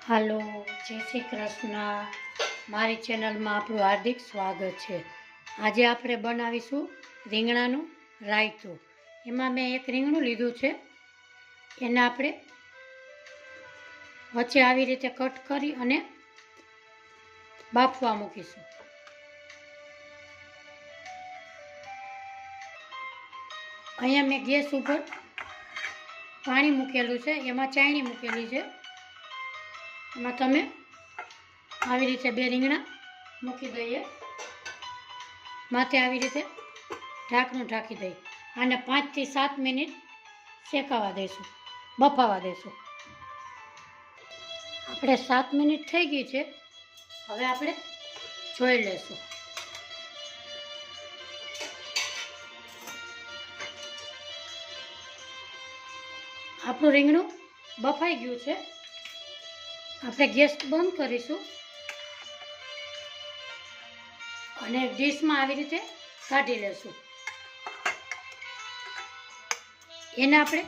હાલો, જય શ્રી કૃષ્ણ. મારી ચેનલમાં આપણું હાર્દિક સ્વાગત છે. આજે આપણે બનાવીશું રીંગણાનું રાયતું. એમાં મેં એક રીંગણું લીધું છે, એને આપણે વચ્ચે આવી રીતે કટ કરી અને બાફવા મૂકીશું. અહીંયા મેં ગેસ ઉપર પાણી મૂકેલું છે, એમાં ચાયણી મૂકેલી છે. એમાં તમે આવી રીતે બે રીંગણા મૂકી દઈએ, માથે આવી રીતે ઢાંકણું ઢાંકી દઈએ. આને 5 થી 7 મિનિટ શેકાવા દઈશું, બફાવા દઈશું. આપણે 7 મિનિટ થઈ ગઈ છે. હવે આપણે જોઈ લેશું. આપણું રીંગણું બફાઈ ગયું છે. આપણે ગેસ બંધ કરીશું અને ડીશમાં આવી રીતે કાઢી લેશું. એને આપણે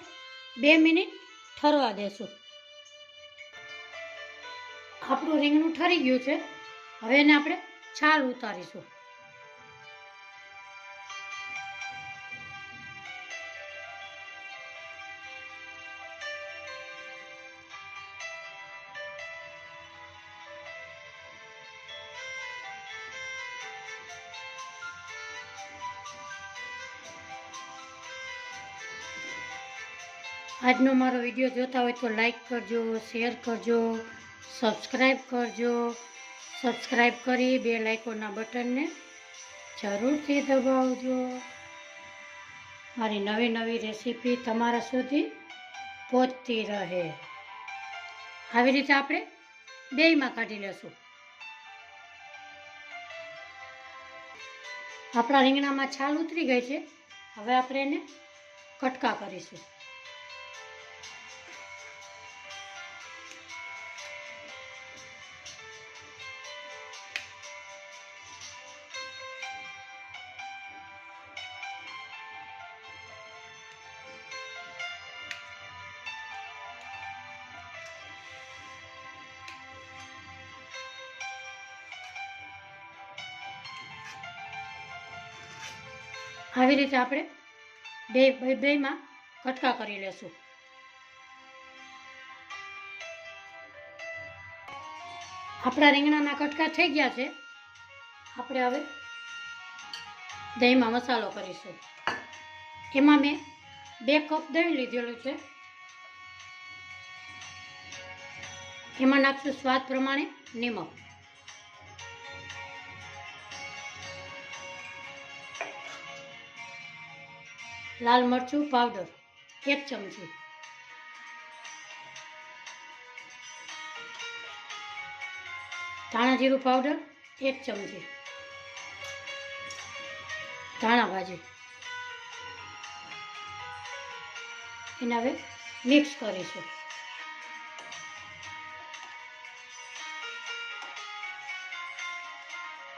2 મિનિટ ઠરવા દેશું. આપણું રીંગણું ઠરી ગયું છે. હવે એને આપણે છાલ ઉતારીશું. આજનો મારો વિડીયો જોતા હોય તો લાઈક કરજો, શેર કરજો, સબસ્ક્રાઈબ કરજો. સબસ્ક્રાઈબ કરી બેલ આઇકોનના બટનને જરૂરથી દબાવજો. મારી નવી નવી રેસીપી તમારા સુધી પહોંચતી રહે. આવી રીતે આપણે બેયમાં કાઢી લેશું. આપણા રીંગણામાં છાલ ઉતરી ગઈ છે. હવે આપણે એને કટકા કરીશું. આવી રીતે આપણે બેયમાં કટકા કરી લેશું. આપણા રીંગણાના કટકા થઈ ગયા છે. આપણે હવે દહીંમાં મસાલો કરીશું. એમાં મેં 2 કપ દહીં લીધેલું છે. એમાં નાખશું સ્વાદ પ્રમાણે નિમક, લાલ મરચું પાવડર 1 ચમચી, ધાણા જીરું પાવડર 1 ચમચી, ધાણા ભાજી. એને હવે મિક્સ કરીશું.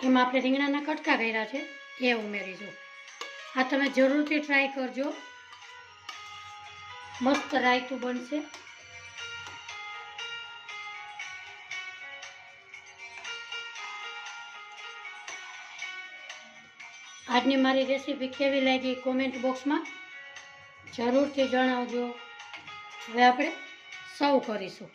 એમાં આપણે રીંગણાના કટકા કર્યા છે એ ઉમેરીશું. આ તમે જરૂરથી ટ્રાય કરજો, મસ્ત રાયતું બનશે. આજની મારી રેસીપી કેવી લાગી કોમેન્ટ બોક્સમાં જરૂરથી જણાવજો. હવે આપણે સર્વ કરીશું.